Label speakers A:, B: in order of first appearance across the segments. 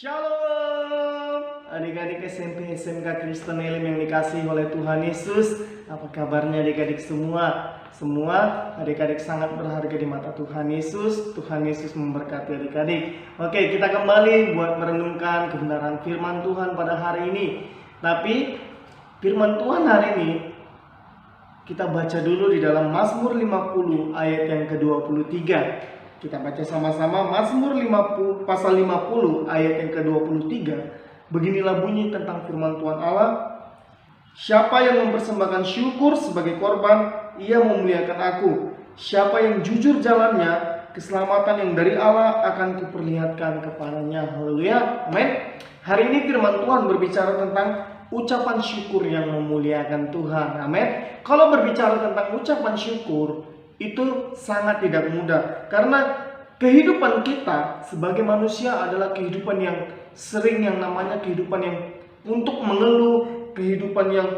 A: Shalom adik-adik SMP SMK Kristen Elim yang dikasihi oleh Tuhan Yesus. Apa kabarnya adik-adik semua? Semua adik-adik sangat berharga di mata Tuhan Yesus. Tuhan Yesus memberkati adik-adik. Oke, kita kembali buat merenungkan kebenaran firman Tuhan pada hari ini. Tapi firman Tuhan hari ini kita baca dulu di dalam Mazmur 50 ayat yang ke-23. Kita baca sama-sama Mazmur 50 pasal 50 ayat yang ke-23. Beginilah bunyi tentang firman Tuhan Allah. Siapa yang mempersembahkan syukur sebagai korban, ia memuliakan aku. Siapa yang jujur jalannya, keselamatan yang dari Allah akan kuperlihatkan kepadanya. Haleluya. Amin. Hari ini firman Tuhan berbicara tentang ucapan syukur yang memuliakan Tuhan. Amin. Kalau berbicara tentang ucapan syukur, itu sangat tidak mudah, karena kehidupan kita sebagai manusia adalah kehidupan yang sering yang namanya kehidupan yang untuk mengeluh, kehidupan yang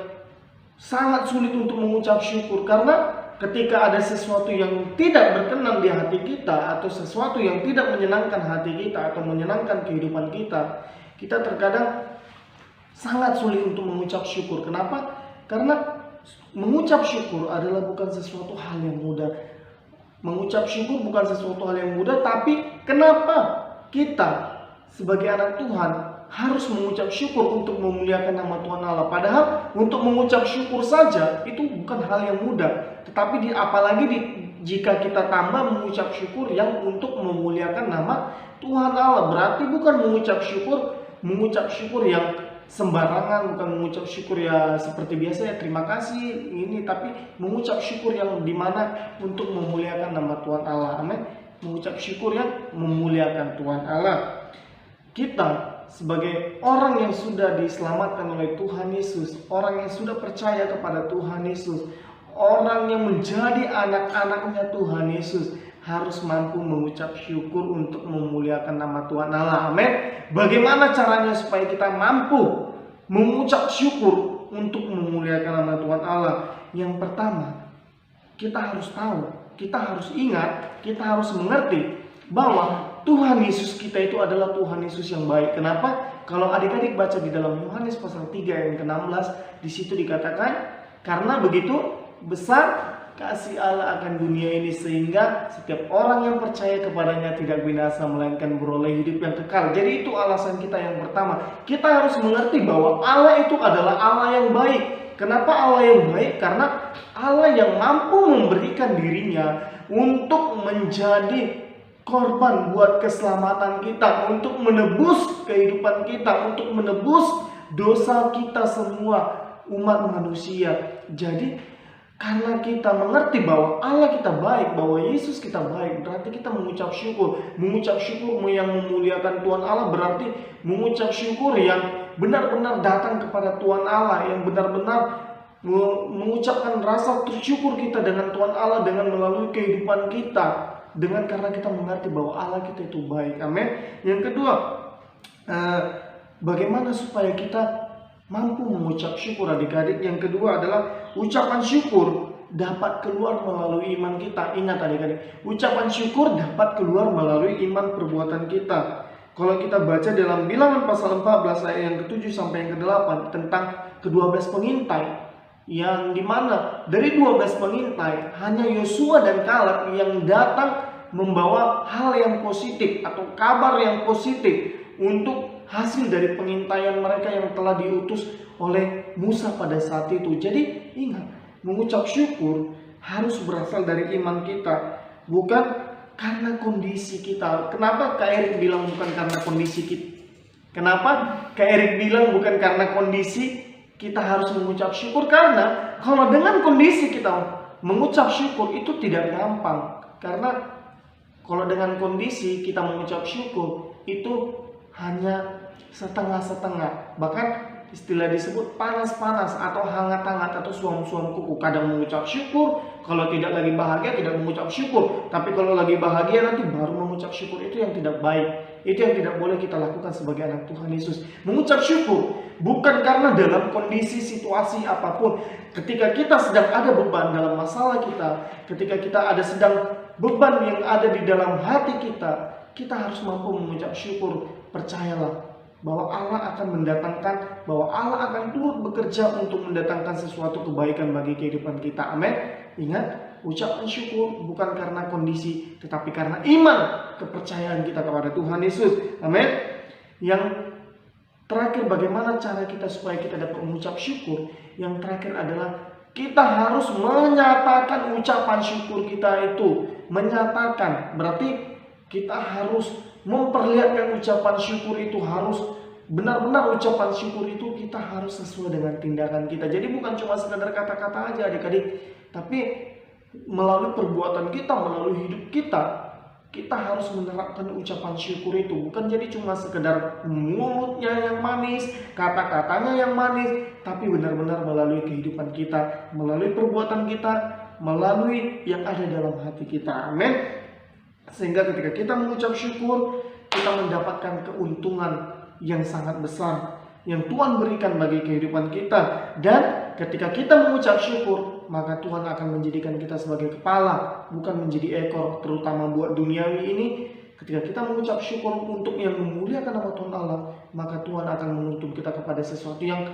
A: sangat sulit untuk mengucap syukur. Karena ketika ada sesuatu yang tidak berkenan di hati kita, atau sesuatu yang tidak menyenangkan hati kita atau menyenangkan kehidupan kita, kita terkadang sangat sulit untuk mengucap syukur. Kenapa? Karena mengucap syukur adalah bukan sesuatu hal yang mudah. Mengucap syukur bukan sesuatu hal yang mudah, tapi kenapa kita sebagai anak Tuhan harus mengucap syukur untuk memuliakan nama Tuhan Allah? Padahal untuk mengucap syukur saja itu bukan hal yang mudah. Tetapi apalagi jika kita tambah mengucap syukur yang untuk memuliakan nama Tuhan Allah. Berarti bukan mengucap syukur yang sembarangan, bukan mengucap syukur ya seperti biasa ya terima kasih ini, tapi mengucap syukur yang dimana untuk memuliakan nama Tuhan Allah. Amin. Mengucap syukur yang memuliakan Tuhan Allah. Kita sebagai orang yang sudah diselamatkan oleh Tuhan Yesus, orang yang sudah percaya kepada Tuhan Yesus, orang yang menjadi anak-anaknya Tuhan Yesus, harus mampu mengucap syukur untuk memuliakan nama Tuhan Allah. Amin. Bagaimana caranya supaya kita mampu mengucap syukur untuk memuliakan nama Tuhan Allah? Yang pertama, kita harus tahu, kita harus ingat, kita harus mengerti bahwa Tuhan Yesus kita itu adalah Tuhan Yesus yang baik. Kenapa? Kalau adik-adik baca di dalam Yohanes pasal 3 ayat ke-16, di situ dikatakan, karena begitu besar kasih Allah akan dunia ini sehingga setiap orang yang percaya kepadanya tidak binasa melainkan beroleh hidup yang kekal. Jadi itu alasan kita yang pertama. Kita harus mengerti bahwa Allah itu adalah Allah yang baik. Kenapa Allah yang baik? Karena Allah yang mampu memberikan dirinya untuk menjadi korban buat keselamatan kita, untuk menebus kehidupan kita, untuk menebus dosa kita semua umat manusia. Jadi karena kita mengerti bahwa Allah kita baik, bahwa Yesus kita baik, berarti kita mengucap syukur. Mengucap syukur yang memuliakan Tuhan Allah berarti mengucap syukur yang benar-benar datang kepada Tuhan Allah, yang benar-benar mengucapkan rasa syukur kita dengan Tuhan Allah dengan melalui kehidupan kita, dengan karena kita mengerti bahwa Allah kita itu baik. Amin. Yang kedua, bagaimana supaya kita mampu mengucap syukur adik-adik? Yang kedua adalah ucapan syukur dapat keluar melalui iman kita. Ingat adik-adik, ucapan syukur dapat keluar melalui iman perbuatan kita. Kalau kita baca dalam Bilangan pasal 14 ayat yang ke-7 sampai yang ke-8 tentang ke-12 pengintai, yang dimana dari 12 pengintai hanya Yosua dan Kaleb yang datang membawa hal yang positif atau kabar yang positif untuk hasil dari pengintaian mereka yang telah diutus oleh Musa pada saat itu. Jadi ingat, mengucap syukur harus berasal dari iman kita, bukan karena kondisi kita. Kenapa Kak Erik bilang bukan karena kondisi kita? Kenapa Kak Erik bilang bukan karena kondisi kita harus mengucap syukur? Karena kalau dengan kondisi kita mengucap syukur itu tidak gampang. Karena kalau dengan kondisi kita mengucap syukur itu hanya setengah-setengah, bahkan istilah disebut panas-panas atau hangat-hangat atau suam-suam kuku. Kadang mengucap syukur, kalau tidak lagi bahagia tidak mengucap syukur, tapi kalau lagi bahagia nanti baru mengucap syukur. Itu yang tidak baik, itu yang tidak boleh kita lakukan sebagai anak Tuhan Yesus. Mengucap syukur bukan karena dalam kondisi situasi apapun. Ketika kita sedang ada beban dalam masalah kita, ketika kita ada sedang beban yang ada di dalam hati kita, kita harus mampu mengucap syukur. Percayalah, bahwa Allah akan mendatangkan, bahwa Allah akan turut bekerja untuk mendatangkan sesuatu kebaikan bagi kehidupan kita. Amin. Ingat, ucapan syukur bukan karena kondisi, tetapi karena iman, kepercayaan kita kepada Tuhan Yesus. Amin. Yang terakhir, bagaimana cara kita supaya kita dapat mengucap syukur? Yang terakhir adalah kita harus menyatakan ucapan syukur kita itu. Menyatakan berarti kita harus memperlihatkan ucapan syukur itu, harus benar-benar ucapan syukur itu kita harus sesuai dengan tindakan kita. Jadi bukan cuma sekedar kata-kata aja adik-adik, tapi melalui perbuatan kita, melalui hidup kita, kita harus menerapkan ucapan syukur itu. Bukan jadi cuma sekedar mulutnya yang manis, kata-katanya yang manis, tapi benar-benar melalui kehidupan kita, melalui perbuatan kita, melalui yang ada dalam hati kita. Amin. Sehingga ketika kita mengucap syukur, kita mendapatkan keuntungan yang sangat besar yang Tuhan berikan bagi kehidupan kita. Dan ketika kita mengucap syukur, maka Tuhan akan menjadikan kita sebagai kepala, bukan menjadi ekor, terutama buat duniawi ini. Ketika kita mengucap syukur untuk yang memuliakan nama Tuhan Allah, maka Tuhan akan menuntun kita kepada sesuatu yang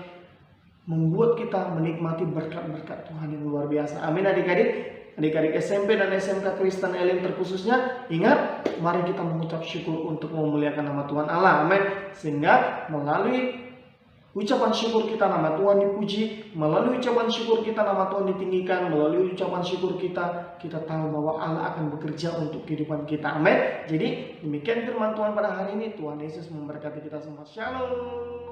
A: membuat kita menikmati berkat-berkat Tuhan yang luar biasa. Amin adik-adik. Adik-adik SMP dan SMK Kristen Elim terkhususnya, ingat, mari kita mengucap syukur untuk memuliakan nama Tuhan Allah. Amin. Sehingga melalui ucapan syukur kita nama Tuhan dipuji, melalui ucapan syukur kita nama Tuhan ditinggikan, melalui ucapan syukur kita tahu bahwa Allah akan bekerja untuk kehidupan kita. Amin. Jadi demikian firman Tuhan pada hari ini. Tuhan Yesus memberkati kita semua. Shalom.